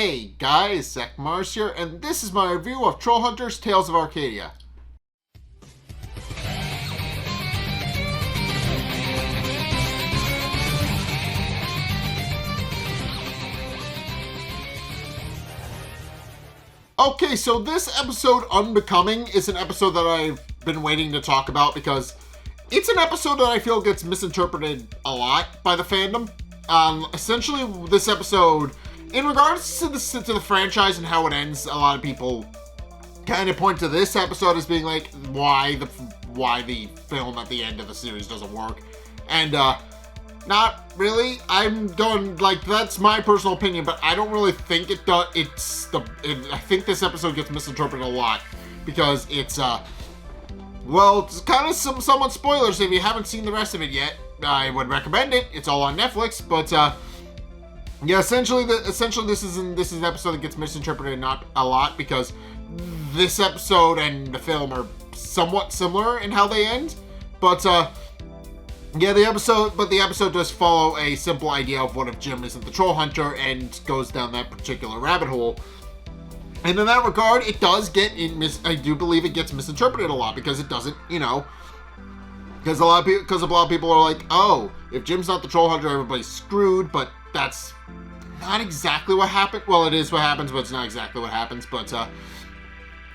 Hey guys, Zack here, and this is my review of Trollhunters Tales of Arcadia. Okay, so this episode, Unbecoming, is an episode that I've been waiting to talk about because it's an episode that I feel gets misinterpreted a lot by the fandom. Essentially, this episode, in regards to the franchise and how it ends, a lot of people kind of point to this episode as being like, why the film at the end of the series doesn't work. And, not really. I'm going, like, that's my personal opinion, but I don't really think it does. I think this episode gets misinterpreted a lot because it's kind of somewhat spoilers. If you haven't seen the rest of it yet, I would recommend it. It's all on Netflix, but, yeah, essentially this is an episode that gets misinterpreted not a lot because this episode and the film are somewhat similar in how they end, but, yeah, the episode does follow a simple idea of what if Jim isn't the troll hunter and goes down that particular rabbit hole. And in that regard, it does get I do believe it gets misinterpreted a lot because it doesn't, because a lot of people are like, oh, if Jim's not the troll hunter, everybody's screwed, but that's not exactly what happened. Well, it is what happens, but it's not exactly what happens. But, in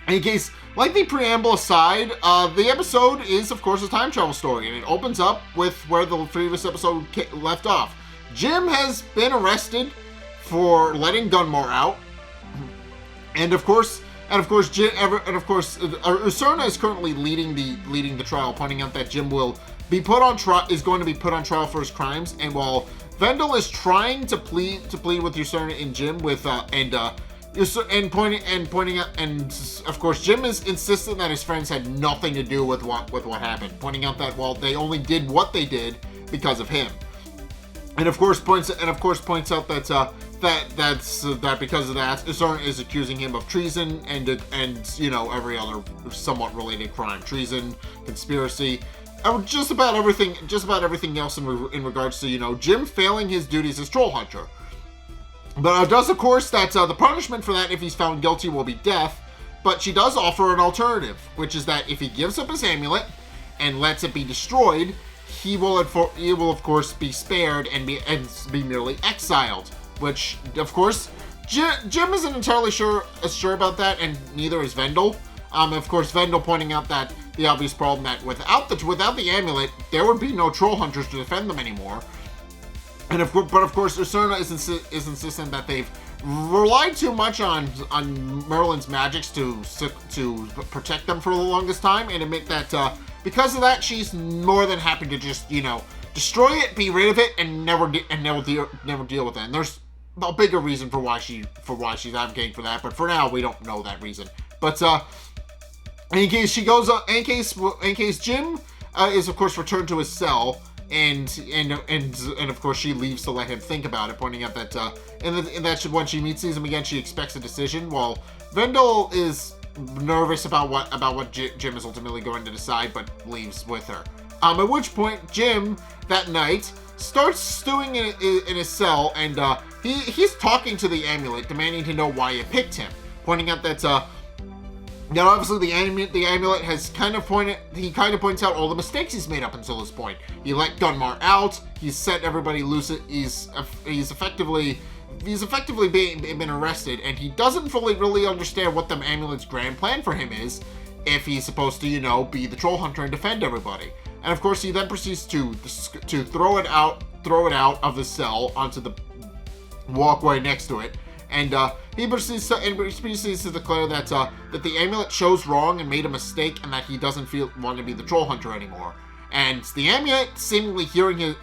any case, like the preamble aside, the episode is, of course, a time travel story, and it opens up with where the previous episode left off. Jim has been arrested for letting Dunmore out, and of course, Usurna is currently leading the trial, pointing out that Jim will be is going to be put on trial for his crimes, and while Vendel is trying to plead with Usurna and Jim pointing out, and of course Jim is insisting that his friends had nothing to do with what happened, pointing out that they only did what they did because of him, and of course points out that because of that, Usurna is accusing him of treason and every other somewhat related crime, treason, conspiracy. Just about everything else in regards to, Jim failing his duties as troll hunter. But does, of course, that the punishment for that, if he's found guilty, will be death. But she does offer an alternative, which is that if he gives up his amulet and lets it be destroyed, he will of course be spared and be merely exiled. Which, of course, Jim isn't entirely sure about that, and neither is Vendel. Of course, Vendel pointing out that the obvious problem that without the amulet, there would be no troll hunters to defend them anymore. But of course, Usurna is insistent that they've relied too much on Merlin's magics to protect them for the longest time, and admit that because of that, she's more than happy to just destroy it, be rid of it, and never deal with it. And there's a bigger reason for why she's advocating for that, but for now we don't know that reason. But in case Jim is of course returned to his cell, and of course she leaves to let him think about it, pointing out that when she sees him again, she expects a decision, while Vendel is nervous about what Jim is ultimately going to decide, but leaves with her. At which point Jim that night starts stewing in his cell, and he's talking to the amulet, demanding to know why it picked him, pointing out that obviously the amulet has he points out all the mistakes he's made up until this point. He let Dunmore out, he's set everybody loose, he's effectively been arrested, and he doesn't fully really understand what the amulet's grand plan for him is, if he's supposed to, be the troll hunter and defend everybody. And of course he then proceeds to throw it out of the cell onto the walkway next to it. And he proceeds to declare that the amulet chose wrong and made a mistake, and that he doesn't want to be the troll hunter anymore. And the amulet, seemingly hearing him,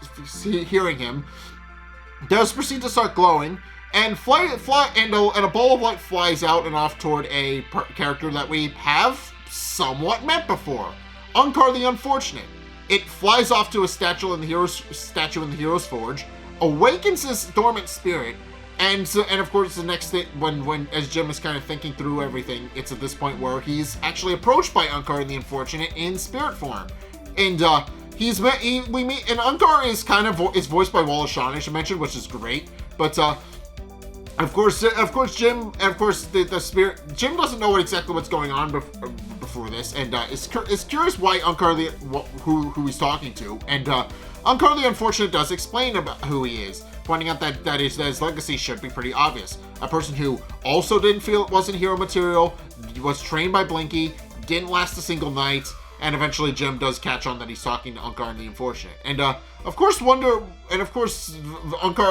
does proceed to start glowing, and a ball of light flies out and off toward a character that we have somewhat met before, Unkar the Unfortunate. It flies off to a statue in the Hero's Forge, awakens his dormant spirit. And of course, the next thing, when as Jim is kind of thinking through everything, it's at this point where he's actually approached by Unkar the Unfortunate in spirit form, and we meet, and Unkar is voiced by Wallace Shawn, I should mention, which is great. But Of course, Jim. Of course, the spirit. Jim doesn't know exactly what's going on before this, and is curious why Unkar who he's talking to, and Unkar the Unfortunate does explain about who he is, pointing out that his legacy should be pretty obvious. A person who also didn't feel it wasn't hero material, was trained by Blinky, didn't last a single night, and eventually Jim does catch on that he's talking to Unkar the Unfortunate, and of course Unkar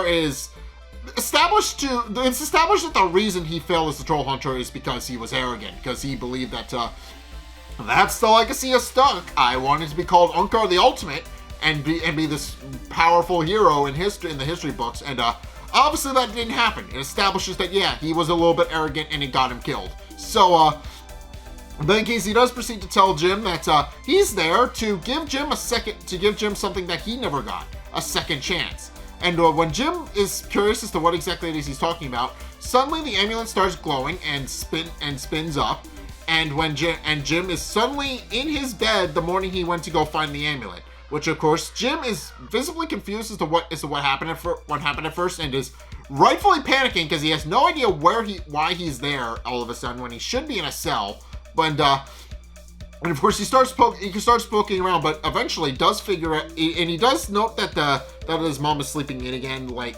is. It's established that the reason he failed as the Troll Hunter is because he was arrogant, because he believed that that's the legacy of stuck. I wanted to be called Unkar the Ultimate and be this powerful hero in the history books, and obviously that didn't happen. It establishes that he was a little bit arrogant and it got him killed. So but in case he does proceed to tell Jim that he's there to give Jim something that he never got, a second chance. And when Jim is curious as to what exactly it is he's talking about, suddenly the amulet starts glowing and spins up. And Jim is suddenly in his bed the morning he went to go find the amulet, which of course Jim is visibly confused as to what happened at first, and is rightfully panicking because he has no idea why he's there all of a sudden when he should be in a cell. And of course he starts poking around, but eventually does figure out, and he does note that his mom is sleeping in again, like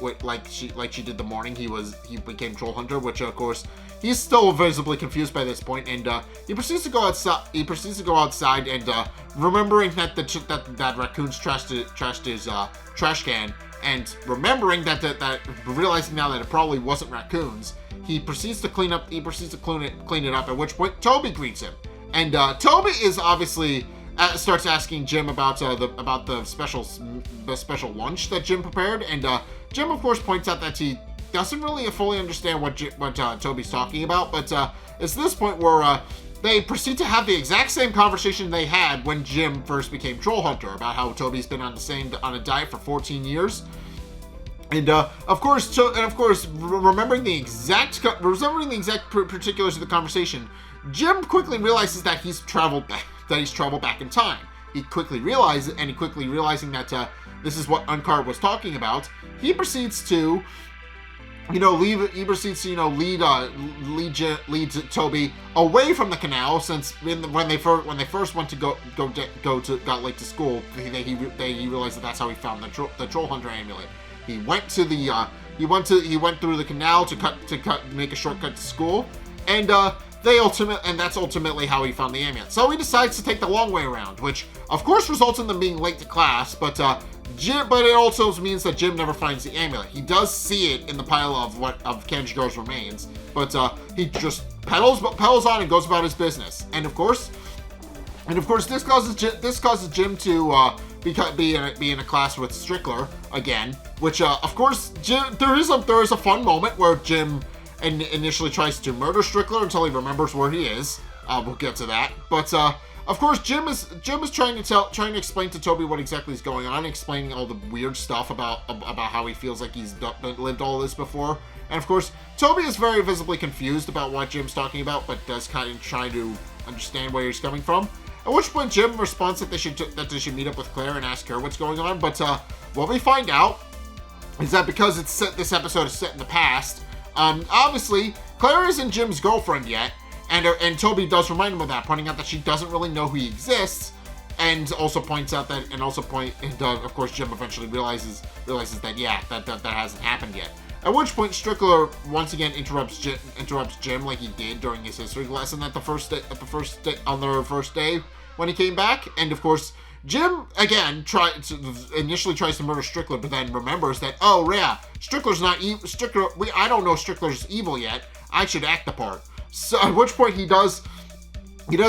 she did the morning he became Troll Hunter, which of course he's still visibly confused by this point, and he proceeds to go outside, and remembering that raccoons trashed his trash can, and remembering realizing now that it probably wasn't raccoons, he proceeds to clean it up. At which point Toby greets him. And Toby is obviously starts asking Jim about the special lunch that Jim prepared, and Jim of course points out that he doesn't really fully understand what Toby's talking about. But it's this point where they proceed to have the exact same conversation they had when Jim first became Troll Hunter, about how Toby's been on a diet for 14 years. And of course, remembering the exact particulars of the conversation, Jim quickly realizes that he's traveled back in time. He quickly realizing that this is what Unkar was talking about. He proceeds to, lead Toby away from the canal, since when they first went to got late to school, he realized that that's how he found the Troll Hunter amulet. He went through the canal to make a shortcut to school, and that's ultimately how he found the amulet. So he decides to take the long way around, which of course results in them being late to class, but it also means that Jim never finds the amulet. He does see it in the pile of Kanjigar's remains, but he just pedals on and goes about his business. And of course this causes Jim to be in a class with Strickler again, which of course there is a fun moment where Jim initially tries to murder Strickler until he remembers where he is. We'll get to that, but of course Jim is trying to explain to Toby what exactly is going on, explaining all the weird stuff about how he feels like he's lived all this before. And of course Toby is very visibly confused about what Jim's talking about, but does kind of try to understand where he's coming from. At which point Jim responds that they should meet up with Claire and ask her what's going on. But what we find out is that because this episode is set in the past, obviously Claire isn't Jim's girlfriend yet, and Toby does remind him of that, pointing out that she doesn't really know he exists, and also points out that, of course Jim eventually realizes that hasn't happened yet. At which point Strickler once again interrupts Jim like he did during his history lesson on their first day when he came back. And of course Jim again initially tries to murder Strickler, but then remembers that, oh yeah, Strickler's not evil. I don't know Strickler's evil yet. I should act the part. So at which point he does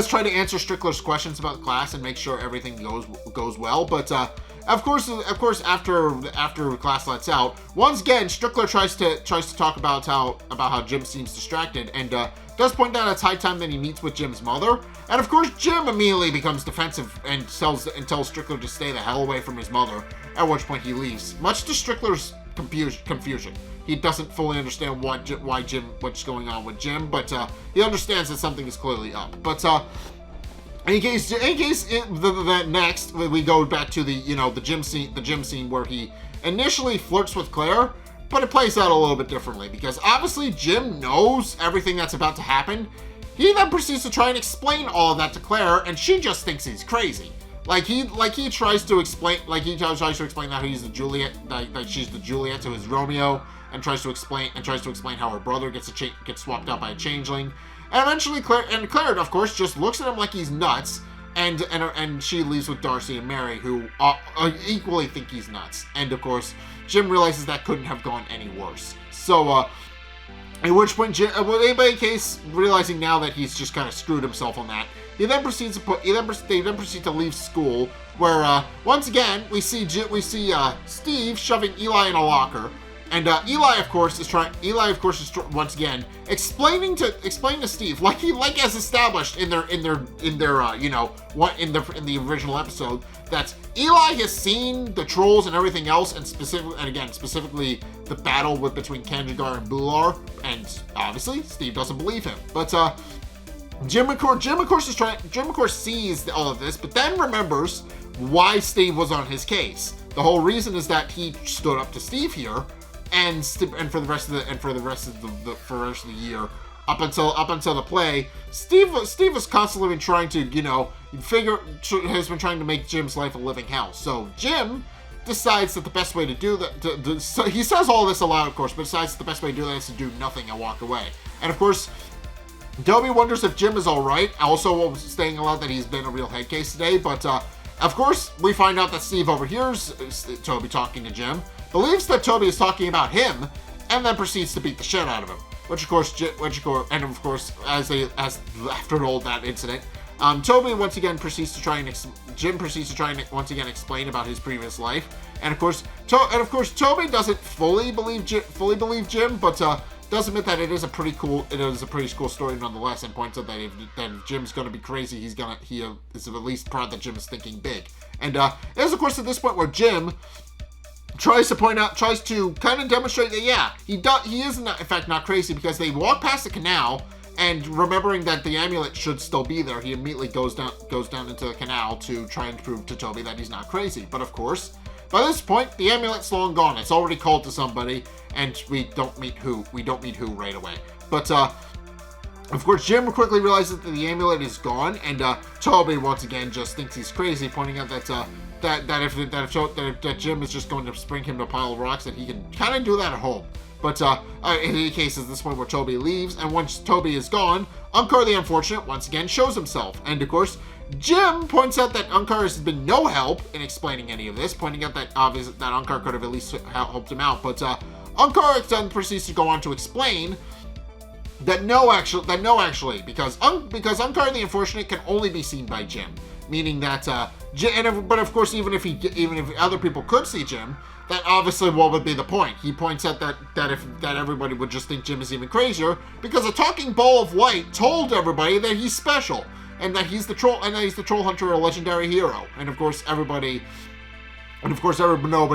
try to answer Strickler's questions about the class and make sure everything goes well, but of course, after class lets out, once again Strickler tries to talk about how Jim seems distracted, and does point out it's high time that he meets with Jim's mother. And of course Jim immediately becomes defensive and tells Strickler to stay the hell away from his mother, at which point he leaves, much to Strickler's confusion. He doesn't fully understand what's going on with Jim, but he understands that something is clearly up. But in case next we go back to the gym scene where he initially flirts with Claire, it plays out a little bit differently, because obviously Jim knows everything that's about to happen. He then proceeds to try and explain all of that to Claire, and she just thinks he's crazy. He tries to explain that he's the Juliet, that she's the Juliet to his Romeo, and tries to explain how her brother gets swapped out by a changeling. And eventually Claire, of course, just looks at him like he's nuts, and she leaves with Darcy and Mary, who equally think he's nuts. And of course, Jim realizes that couldn't have gone any worse. So, at which point, in case, realizing now that he's just kind of screwed himself on that, they then proceed to leave school, where once again we see Steve shoving Eli in a locker. And Eli, of course, is once again explaining to Steve, like as established in the original episode, that Eli has seen the trolls and everything else, and specifically the battle between Kanjigar and Bular, and obviously Steve doesn't believe him. But Jim of course sees all of this, but then remembers why Steve was on his case. The whole reason is that he stood up to Steve here. And for the rest of the year, up until the play, Steve was constantly been trying to, has been trying to make Jim's life a living hell. So Jim decides that the best way to do that, so he says all this aloud, of course, but decides that the best way to do that is to do nothing and walk away. And of course, Toby wonders if Jim is all right. Also, staying aloud that he's been a real head case today, but of course, we find out that Steve overhears Toby talking to Jim, believes that Toby is talking about him, and then proceeds to beat the shit out of him. After all that incident, Jim proceeds to try and once again explain about his previous life, and of course, Toby doesn't fully believe Jim, but does admit that it is a pretty cool story nonetheless, and points out that if Jim's going to be crazy, he is at least proud that Jim is thinking big. And it is, of course, at this point where Jim tries to kind of demonstrate that, he is in fact not crazy, because they walk past the canal, and remembering that the amulet should still be there, he immediately goes down into the canal to try and prove to Toby that he's not crazy. But of course, by this point, the amulet's long gone. It's already called to somebody, and we don't meet who right away. But of course, Jim quickly realizes that the amulet is gone, and Toby once again just thinks he's crazy, pointing out that Jim is just going to spring him to a pile of rocks, that he can kind of do that at home. But in any case, at this point where Toby leaves, and once Toby is gone, Unkar the Unfortunate once again shows himself. And of course, Jim points out that Unkar has been no help in explaining any of this, pointing out that Unkar could have at least helped him out. But Unkar then proceeds to go on to explain that no, actually, because Unkar the Unfortunate can only be seen by Jim. Meaning that, but of course, even if other people could see Jim, that obviously what would be the point? He points out that everybody would just think Jim is even crazier, because a talking ball of light told everybody that he's special, and that he's the Trollhunter, a legendary hero. And of course, nobody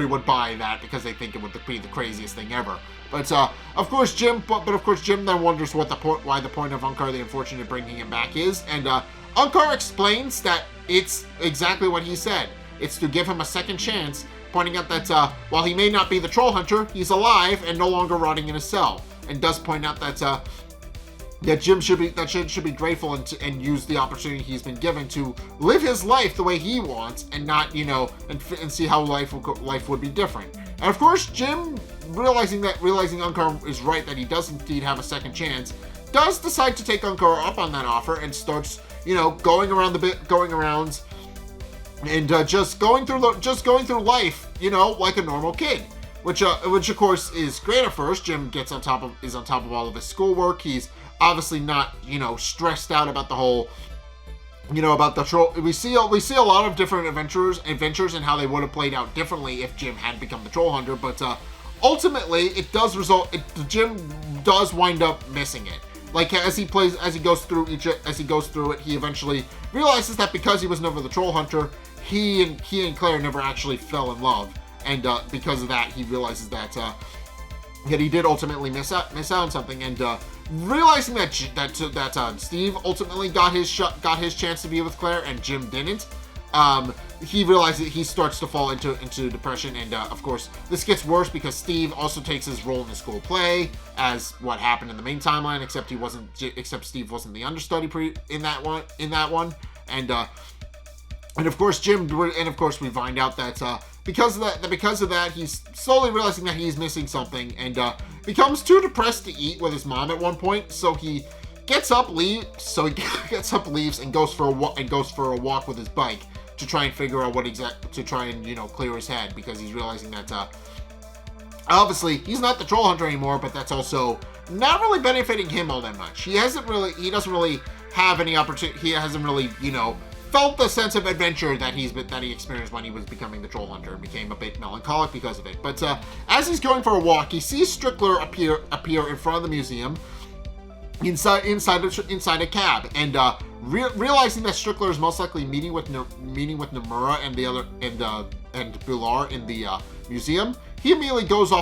would buy that, because they think it would be the craziest thing ever. But of course, Jim then wonders why the point of Unkar the Unfortunate bringing him back is, and Unkar explains that it's exactly what he said. It's to give him a second chance, pointing out that while he may not be the Trollhunter, he's alive and no longer rotting in a cell. And does point out that Jim should be grateful and use the opportunity he's been given to live his life the way he wants, and not and see how life would be different. And of course, Jim, realizing Unkar is right, that he does indeed have a second chance, does decide to take Unkar up on that offer, and starts going around and just going through life, like a normal kid, which of course is great at first. Jim is on top of all of his schoolwork. He's obviously not stressed out about the whole about the troll. We see a lot of different adventures and how they would have played out differently if Jim had become the troll hunter, but ultimately Jim does wind up missing it. Like, as he goes through it, he eventually realizes that because he was never the troll hunter, he and Claire never actually fell in love, and because of that, he realizes that he did ultimately miss out on something, and realizing that Steve ultimately got his chance to be with Claire and Jim didn't. he realizes he starts to fall into depression, and of course this gets worse because Steve also takes his role in the school play as what happened in the main timeline, except Steve wasn't the understudy in that one, and of course we find out that because of that he's slowly realizing that he's missing something, and becomes too depressed to eat with his mom at one point, so he gets up, leaves, and goes for a walk with his bike to try and figure out to try and clear his head, because he's realizing that obviously he's not the troll hunter anymore, but that's also not really benefiting him all that much. He doesn't really have any opportunity. He hasn't really felt the sense of adventure that he experienced when he was becoming the troll hunter, and became a bit melancholic because of it. But as he's going for a walk, he sees Strickler appear in front of the museum inside a cab, and realizing that Strickler is most likely meeting with Nomura and Bular in the museum, he immediately tails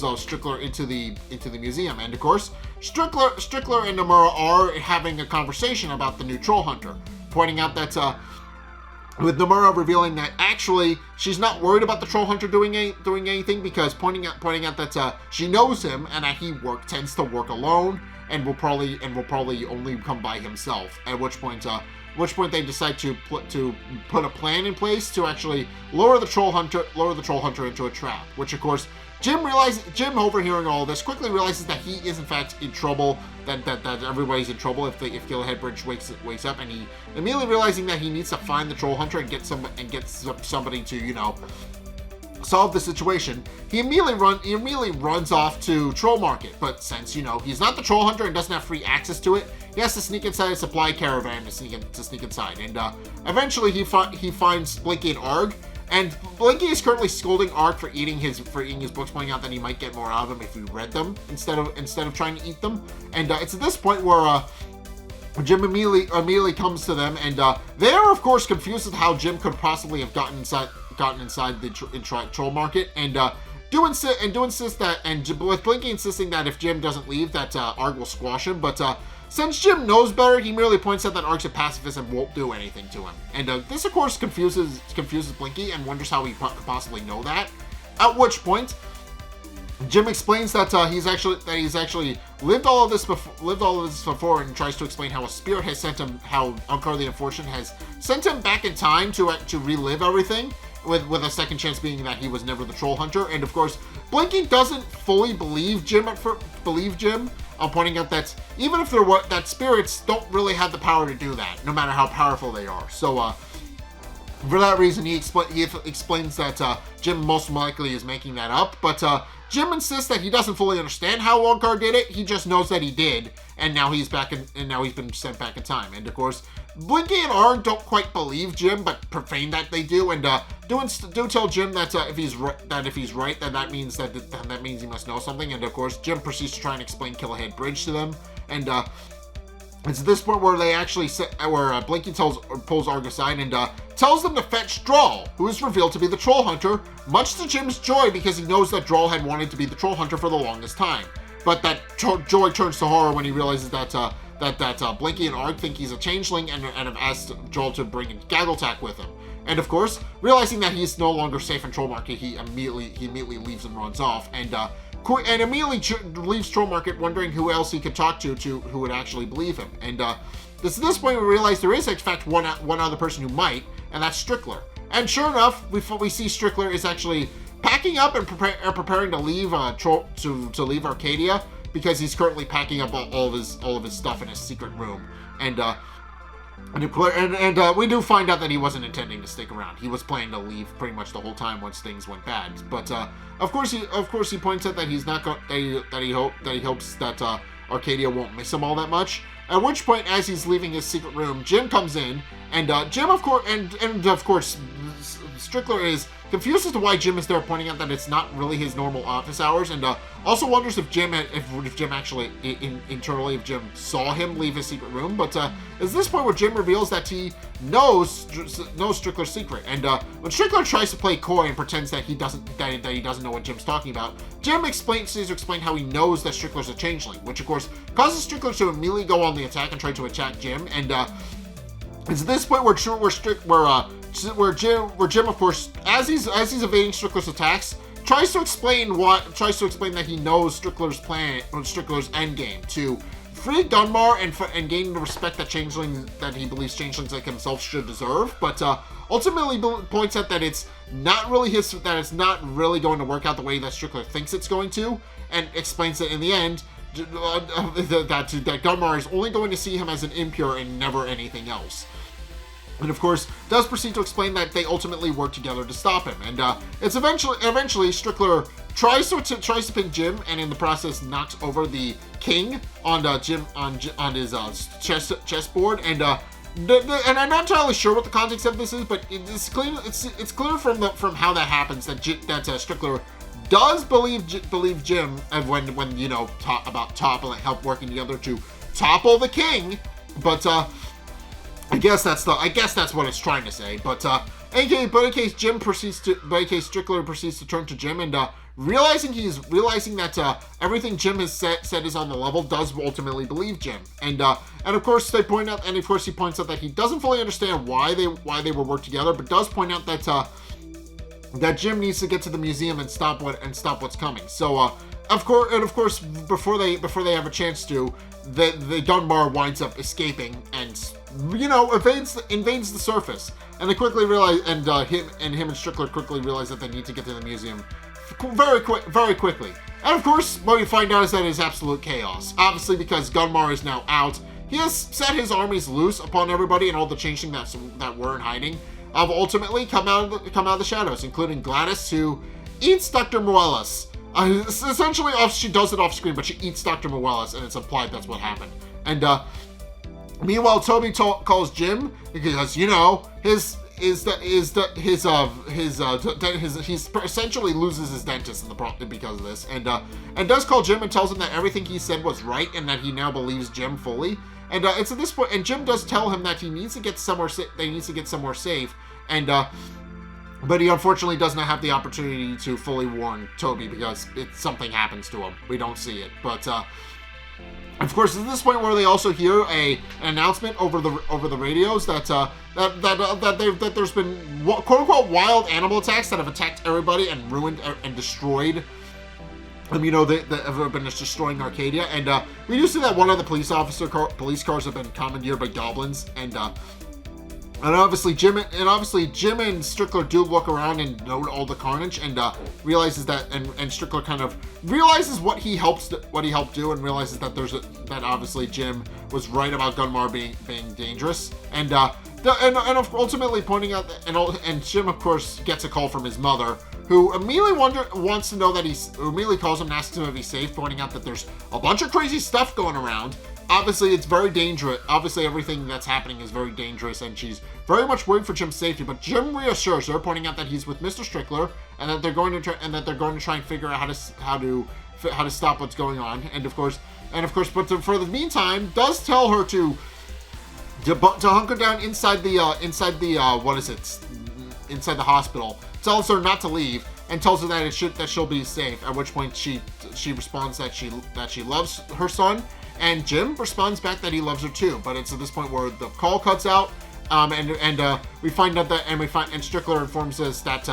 Strickler into the museum, and of course Strickler and Nomura are having a conversation about the new troll hunter, pointing out that with Nomura revealing that actually she's not worried about the troll hunter doing anything, because pointing out that she knows him, and that he tends to work alone and will probably only come by himself. At which point they decide to put a plan in place to actually lure the troll hunter into a trap. Which of course Jim overhearing all this quickly realizes that he is in fact in trouble, that everybody's in trouble if Gilhead Bridge wakes up, and he immediately realizing that he needs to find the troll hunter and get somebody to solve the situation. He immediately runs off to Troll Market, but since he's not the troll hunter and doesn't have free access to it, he has to sneak inside a supply caravan to sneak inside, and eventually he finds Blinky and Arg. And Blinky is currently scolding Ark for eating his books, pointing out that he might get more out of them if he read them instead of trying to eat them. And it's at this point where Jim immediately comes to them, and they are of course confused with how Jim could possibly have gotten inside the Troll Market, and with Blinky insisting that if Jim doesn't leave, that Arg will squash him, but since Jim knows better, he merely points out that Arg's a pacifist and won't do anything to him. And this, of course, confuses Blinky and wonders how he could possibly know that. At which point, Jim explains that he's actually lived all of this before, and tries to explain how a spirit has sent him, how Unkar the Unfortunate has sent him back in time to relive everything, with a second chance being that he was never the troll hunter. And of course, Blinky doesn't fully believe Jim, pointing out that even if that spirits don't really have the power to do that, no matter how powerful they are. So for that reason, he explains that Jim most likely is making that up, but Jim insists that he doesn't fully understand how Unkar did it. He just knows that he did, and now he's been sent back in time. And of course, Blinky and Arn don't quite believe Jim, but profane that they do, and do tell Jim that if he's right, then that means he must know something. And of course, Jim proceeds to try and explain Killahead Bridge to them, and it's at this point where Blinky pulls Arg aside and tells them to fetch Drawl, who is revealed to be the troll hunter, much to Jim's joy, because he knows that Drawl had wanted to be the troll hunter for the longest time. But that joy turns to horror when he realizes that Blinky and Arg think he's a changeling and have asked Joel to bring in Gaggletack with him. And of course, realizing that he's no longer safe in Troll Market, he immediately leaves and runs off, and immediately leaves Troll Market, wondering who else he could talk to who would actually believe him. And this point we realize there is in fact one other person who might, and that's Strickler. And sure enough, we see Strickler is actually packing up and preparing to leave to leave Arcadia, because he's currently packing up all of his stuff in his secret room. And we do find out that he wasn't intending to stick around. He was planning to leave pretty much the whole time once things went bad. But of course he points out that he hopes that Arcadia won't miss him all that much. At which point, as he's leaving his secret room, Jim comes in, and Jim of course Strickler is confused as to why Jim is there, pointing out that it's not really his normal office hours, and also wonders if Jim actually internally saw him leave his secret room. But it's this point where Jim reveals that he knows Strickler's secret, and when Strickler tries to play coy and pretends that he doesn't know what Jim's talking about, Jim explains how he knows that Strickler's a changeling, which of course causes Strickler to immediately go on the attack and try to attack Jim, and It's at this point where Jim, of course, as he's evading Strickler's attacks, tries to explain that he knows Strickler's plan, or Strickler's endgame, to free Dunmar and gain the respect that he believes changelings like himself should deserve, but ultimately points out that it's not really going to work out the way that Strickler thinks it's going to, and explains that in the end, that Dunmar is only going to see him as an impure and never anything else. And of course, does proceed to explain that they ultimately work together to stop him. And it's eventually Strickler tries to pin Jim, and in the process knocks over the king on his chessboard. And I'm not entirely sure what the context of this is, but it's clear from how that happens that Strickler does believe Jim, and when help working together to topple the king, but I guess that's what it's trying to say. But in case Strickler proceeds to turn to Jim, and realizing that everything Jim has said is on the level, does ultimately believe Jim, and of course he points out that he doesn't fully understand why they will work together, but does point out that Jim needs to get to the museum and stop what's coming. So of course before they have a chance to, the Dunmar winds up escaping and invades the surface, and they quickly realize, and him and Strickler quickly realize that they need to get to the museum very quickly. And of course, what we find out is that it's absolute chaos. Obviously, because Dunmar is now out, he has set his armies loose upon everybody, and all the changelings that were in hiding have ultimately come out of the shadows, including Gladys, who eats Dr. Morales. Essentially, she does it off screen, but she eats Dr. Morales, and it's implied that's what happened. And meanwhile, Toby calls Jim because he essentially loses his dentist because of this, and does call Jim and tells him that everything he said was right, and that he now believes Jim fully. And it's at this point, and Jim does tell him that he needs to get somewhere safe, and but he unfortunately does not have the opportunity to fully warn Toby because something happens to him. We don't see it, but of course, at this point where they also hear an announcement over the radios that there's been quote unquote wild animal attacks that have attacked everybody and ruined and destroyed. They have been destroying Arcadia, and we do see that one of the police cars have been commandeered by goblins, and obviously Jim and Strickler do look around and note all the carnage, and realizes that, and Strickler kind of realizes what he helped do, and realizes that that obviously Jim was right about Dunmar being dangerous, and ultimately pointing out and Jim of course gets a call from his mother, who immediately wants to know that immediately calls him and asks him if he's safe, pointing out that there's a bunch of crazy stuff going around. Obviously, it's very dangerous. Obviously, everything that's happening is very dangerous, and she's very much worried for Jim's safety. But Jim reassures her, pointing out that he's with Mr. Strickler, and that they're going to try and figure out how to stop what's going on. And of course, but for the meantime, does tell her to hunker down inside the hospital. Tells her not to leave, and tells her that she'll be safe. At which point she responds that she loves her son. And Jim responds back that he loves her too, but it's at this point where the call cuts out, and we find out that, and Strickler informs us that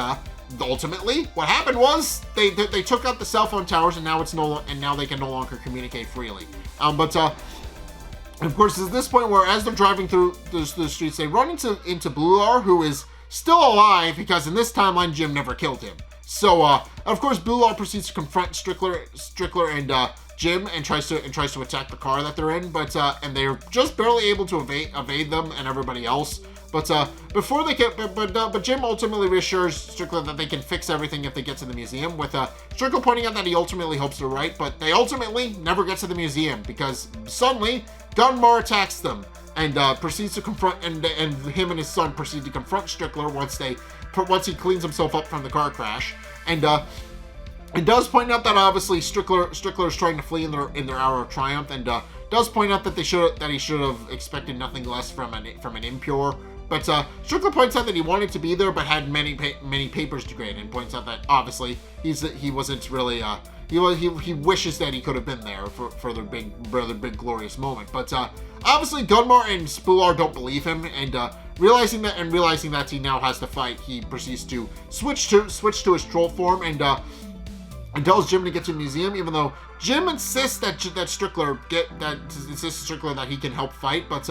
ultimately what happened was they took out the cell phone towers, and now they can no longer communicate freely. But of course, it's at this point where, as they're driving through the streets, they run into Blular, who is still alive because in this timeline Jim never killed him. So of course, Blular proceeds to confront Strickler and Jim, and tries to attack the car that they're in, but and they're just barely able to evade them and everybody else. But before they can, but Jim ultimately reassures Strickler that they can fix everything if they get to the museum. With Strickler pointing out that he ultimately hopes they're right, but they ultimately never get to the museum because suddenly Dunmar attacks them and proceeds to confront, and him and his son proceed to confront Strickler once he cleans himself up from the car crash, and does point out that obviously Strickler is trying to flee in their hour of triumph, and does point out that he should have expected nothing less from an impure. But Strickler points out that he wanted to be there, but had many papers to grade, and points out that obviously he wasn't really he wishes that he could have been there for the big glorious moment. But obviously Gunmar and Spular don't believe him, and realizing that he now has to fight, he proceeds to switch to his troll form and tells Jim to get to the museum, even though Jim insists that Strickler that he can help fight, but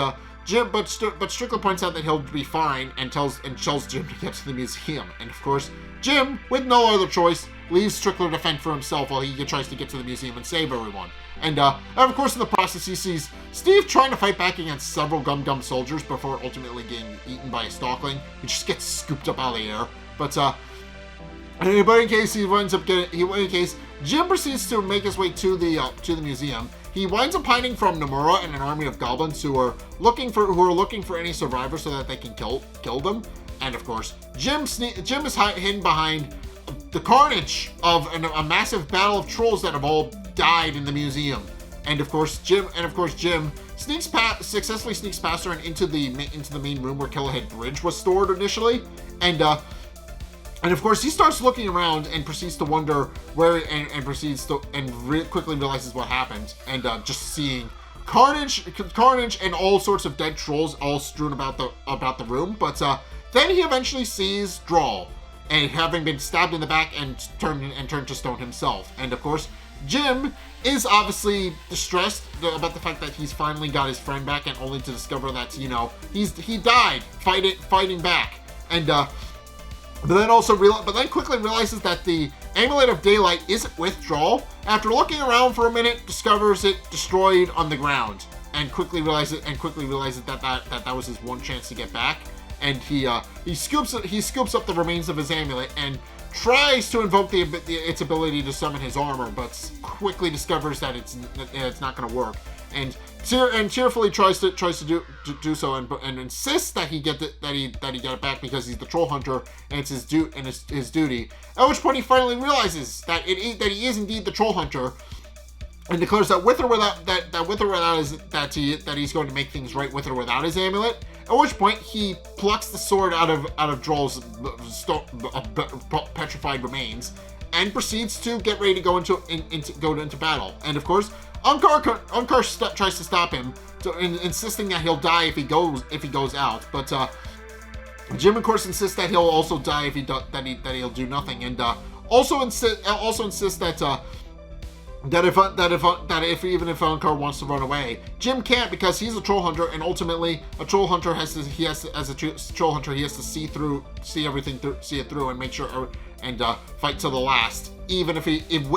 Strickler points out that he'll be fine and tells Jim to get to the museum. And of course, Jim, with no other choice, leaves Strickler to fend for himself while he tries to get to the museum and save everyone. And of course, in the process, he sees Steve trying to fight back against several Gum soldiers before ultimately getting eaten by a Stalkling, who just gets scooped up out of the air. But in case Jim proceeds to make his way to the museum. He winds up hiding from Nomura and an army of goblins who are looking for any survivors so that they can kill them. And of course, Jim is hidden behind the carnage of a massive battle of trolls that have all died in the museum. And of course, Jim successfully sneaks past her and into the main room where Killahead Bridge was stored initially. And of course, he starts looking around and proceeds to wonder where, quickly realizes what happened, and just seeing carnage, and all sorts of dead trolls all strewn about the room. But then he eventually sees Drawl, and having been stabbed in the back and turned to stone himself. And of course, Jim is obviously distressed about the fact that he's finally got his friend back, and only to discover that he died fighting back. And but then quickly realizes that the Amulet of Daylight isn't with Drawl. After looking around for a minute, discovers it destroyed on the ground, and quickly realizes that was his one chance to get back. And he scoops up the remains of his amulet and tries to invoke its ability to summon his armor, but quickly discovers that it's not going to work. And cheerfully tries to do so, and insists that he get it back because he's the troll hunter and it's his duty. At which point he finally realizes that he is indeed the troll hunter, and declares that with or without he's going to make things right with or without his amulet. At which point he plucks the sword out of Droll's petrified remains and proceeds to get ready to go into battle. And of course, Unkar tries to stop him, insisting that he'll die if he goes out. But Jim, of course, insists that he'll also die if he'll do nothing, and also insists that if Unkar wants to run away, Jim can't, because he's a troll hunter, and ultimately a troll hunter has to see it through and make sure and fight to the last, even if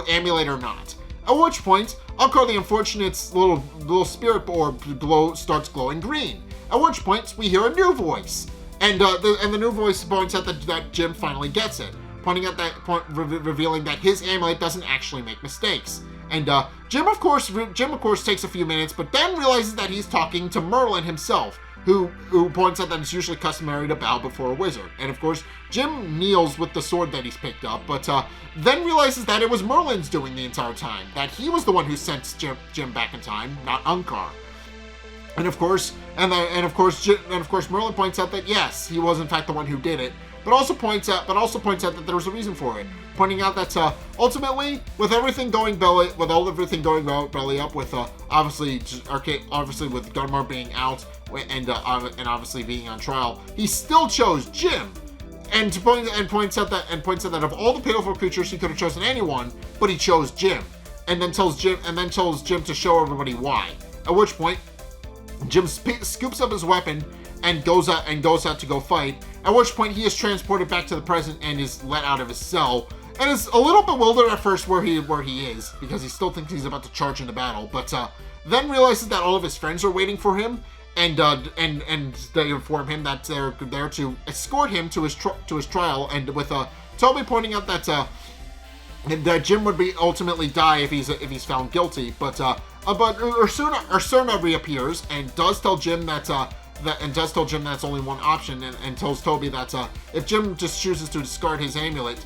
amulet or not. At which point, Unkar the Unfortunate's little spirit orb starts glowing green. At which point, we hear a new voice, and the new voice points out that Jim finally gets it, revealing that his amulet doesn't actually make mistakes. And Jim of course takes a few minutes, but then realizes that he's talking to Merlin himself, who points out that it's usually customary to bow before a wizard. And of course, Jim kneels with the sword that he's picked up, but then realizes that it was Merlin's doing the entire time, that he was the one who sent Jim back in time, not Unkar. And of course, Merlin points out that yes, he was in fact the one who did it, but also points out that there was a reason for it, pointing out that ultimately, with everything going belly up, with obviously with Gunmar being out and obviously being on trial, he still chose Jim, and points out that of all the pitiful creatures, he could have chosen anyone, but he chose Jim, and then tells Jim to show everybody why. At which point, Jim scoops up his weapon and goes out to go fight. At which point he is transported back to the present and is let out of his cell, and is a little bewildered at first where he is, because he still thinks he's about to charge into battle, but then realizes that all of his friends are waiting for him, and they inform him that they're there to escort him to his trial, and with Toby pointing out that Jim would ultimately die if he's found guilty, but Ursuna reappears and does tell Jim that's only one option, and tells Toby that if Jim just chooses to discard his amulet,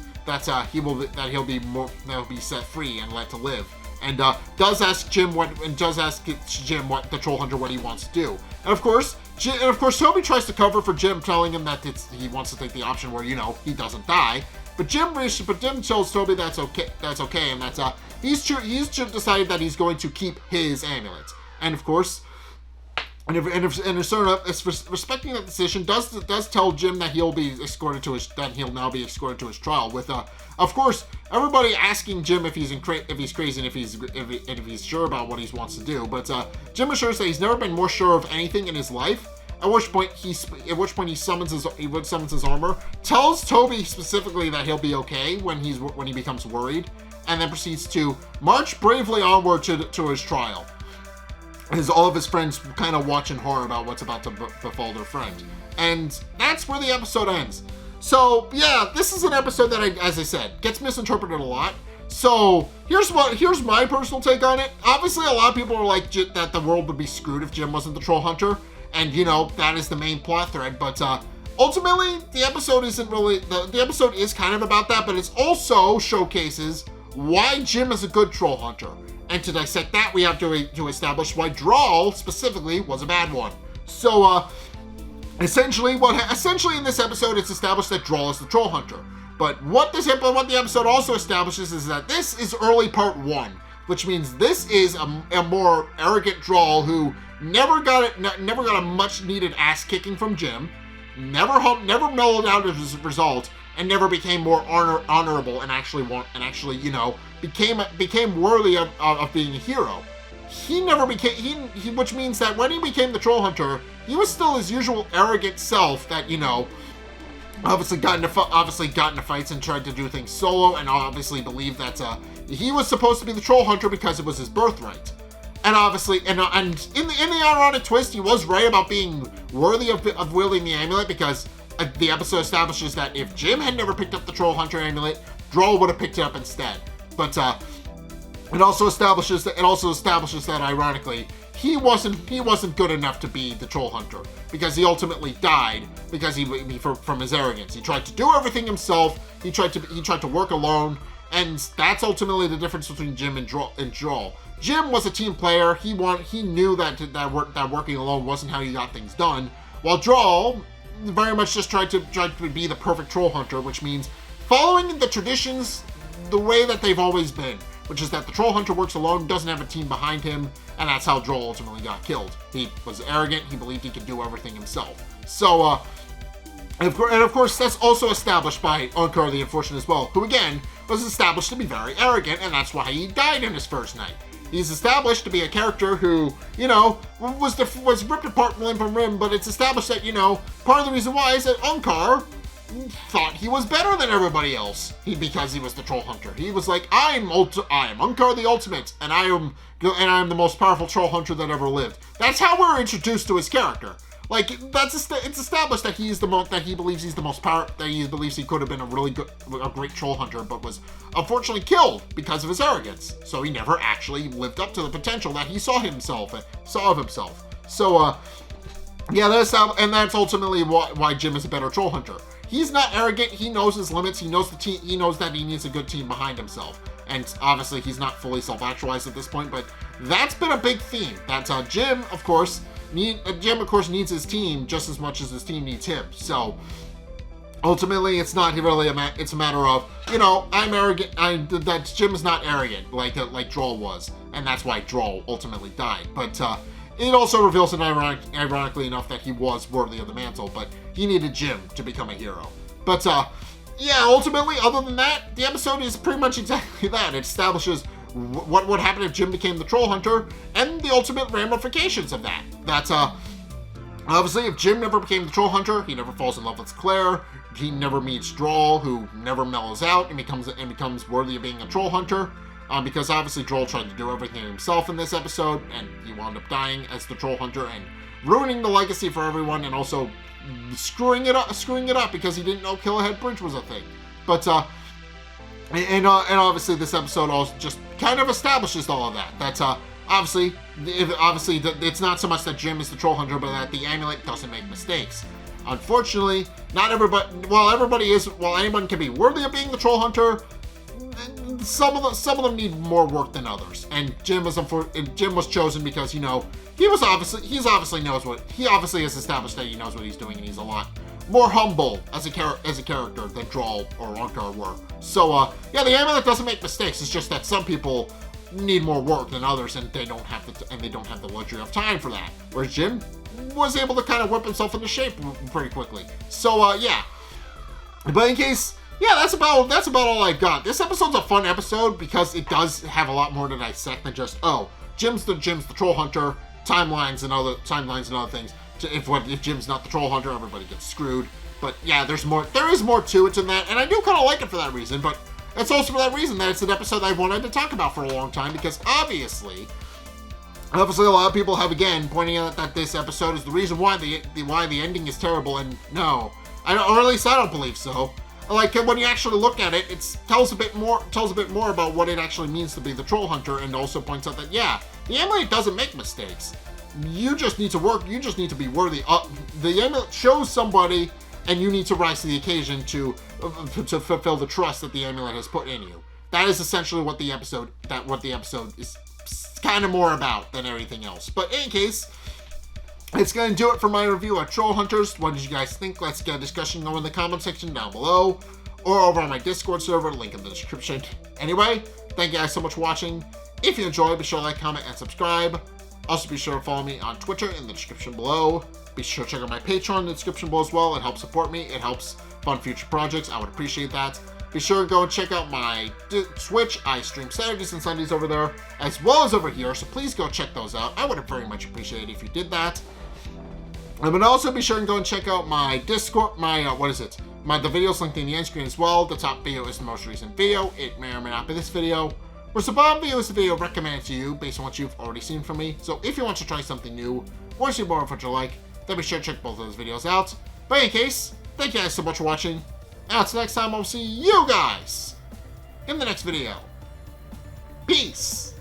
he'll be set free and let to live, and does ask Jim what the troll hunter what he wants to do. And of course Toby tries to cover for Jim, telling him that he wants to take the option where he doesn't die. But Jim tells Toby that's okay, and that he's decided that he's going to keep his amulet. And of course, and respecting that decision, does tell Jim that he'll now be escorted to his trial. With of course, everybody asking Jim if he's crazy and if he's sure about what he wants to do. But Jim assures that he's never been more sure of anything in his life. At which point he summons his armor, tells Toby specifically that he'll be okay when he becomes worried, and then proceeds to march bravely onward to his trial. As all of his friends kind of watch in horror about what's about to befall their friend. And that's where the episode ends. So, yeah, this is an episode that, as I said, gets misinterpreted a lot. So, here's my personal take on it. Obviously, a lot of people are like that the world would be screwed if Jim wasn't the troll hunter. And, that is the main plot thread. But, ultimately, the episode isn't really... The episode is kind of about that, but it also showcases why Jim is a good troll hunter. And to dissect that, we have to establish why Drawl, specifically, was a bad one. So, essentially in this episode, it's established that Drawl is the troll hunter. But what the episode also establishes is that this is early part 1, which means this is a more arrogant Drawl who never got a much needed ass kicking from Jim, never mellowed out as a result, and never became more honorable and actually became worthy of being a hero. He never became which means that when he became the troll hunter, he was still his usual arrogant self that obviously got into fights and tried to do things solo, and obviously believed that he was supposed to be the troll hunter because it was his birthright. And obviously, and in the ironic twist, he was right about being worthy of wielding the amulet, because the episode establishes that if Jim had never picked up the Troll Hunter amulet, Drawl would have picked it up instead. But it also establishes that ironically, he wasn't good enough to be the Troll Hunter, because he ultimately died because from his arrogance. He tried to do everything himself. He tried to work alone, and that's ultimately the difference between Jim and Drawl. Jim was a team player. He knew that working alone wasn't how you got things done, while Drawl very much just tried to be the perfect troll hunter, which means following the traditions the way that they've always been, which is that the troll hunter works alone, doesn't have a team behind him, and that's how Drawl ultimately got killed. He was arrogant. He believed he could do everything himself. So, and of course, that's also established by Unkar the Unfortunate as well, who again was established to be very arrogant, and that's why he died in his first night. He's established to be a character who, was ripped apart limb from limb, but it's established that, part of the reason why is that Unkar thought he was better than everybody else because he was the troll hunter. He was like, I am Unkar the Ultimate, and I am the most powerful troll hunter that ever lived. That's how we're introduced to his character. Like, it's established that that he believes he's the most powerful, that he believes he could have been a great troll hunter, but was unfortunately killed because of his arrogance. So he never actually lived up to the potential that he saw of himself. So, yeah, that's ultimately why Jim is a better troll hunter. He's not arrogant. He knows his limits. He knows he knows that he needs a good team behind himself. And obviously, he's not fully self-actualized at this point, but that's been a big theme. That Jim, of course, needs his team just as much as his team needs him. So ultimately, it's not really it's a matter of, I'm arrogant. That Jim is not arrogant like Drawl was, and that's why Drawl ultimately died. But it also reveals, ironically enough, that he was worthy of the mantle, but he needed Jim to become a hero. But yeah, ultimately, other than that, the episode is pretty much exactly that. It establishes what would happen if Jim became the troll hunter, and the ultimate ramifications of that. That's obviously, if Jim never became the troll hunter, he never falls in love with Claire. He never meets Drawl, who never mellows out and becomes worthy of being a troll hunter. Because obviously Drawl tried to do everything himself in this episode, and he wound up dying as the troll hunter and ruining the legacy for everyone, and also screwing it up because he didn't know Killahead Bridge was a thing. But and obviously this episode also just kind of establishes all of that. That's obviously it's not so much that Jim is the troll hunter, but that the amulet doesn't make mistakes. Unfortunately, not everybody. While anyone can be worthy of being the troll hunter, some of them need more work than others. And Jim was chosen because he obviously has established that he knows what he's doing, and he's a lot more humble as a character than Troll or Unker were. So, yeah, the amulet doesn't make mistakes. It's just that some people need more work than others, and they don't have the luxury of time for that. Whereas Jim was able to kind of whip himself into shape pretty quickly. So, yeah. But in case, yeah, that's about all I've got. This episode's a fun episode because it does have a lot more to dissect than just, oh, Jim's the troll hunter, timelines and other things. If Jim's not the troll hunter, everybody gets screwed. But yeah, there is more to it than that, and I do kind of like it for that reason. But it's also for that reason that it's an episode I've wanted to talk about for a long time, because obviously a lot of people have again pointing out that this episode is the reason why the ending is terrible. And no, or at least I don't believe so. Like, when you actually look at it, it tells a bit more about what it actually means to be the troll hunter, and also points out that, yeah, the amulet doesn't make mistakes. You just need to work. You just need to be worthy. The amulet shows somebody, and you need to rise to the occasion to fulfill the trust that the amulet has put in you. That is essentially what the episode is kind of more about than everything else. But in any case, it's going to do it for my review of Trollhunters. What did you guys think? Let's get a discussion going in the comment section down below, or over on my Discord server, link in the description. Anyway, thank you guys so much for watching. If you enjoyed, be sure to like, comment, and subscribe. Also, be sure to follow me on Twitter in the description below. Be sure to check out my Patreon in the description below as well. It helps support me. It helps fund future projects. I would appreciate that. Be sure to go and check out my Twitch. I stream Saturdays and Sundays over there, as well as over here. So please go check those out. I would very much appreciate it if you did that. And then also be sure and go and check out my Discord, the videos linked in the end screen as well. The top video is the most recent video. It may or may not be this video. Whereas the bottom video is the video recommended to you based on what you've already seen from me. So if you want to try something new, or see more of what you like, then be sure to check both of those videos out. But in any case, thank you guys so much for watching. And until next time, I'll see you guys in the next video. Peace!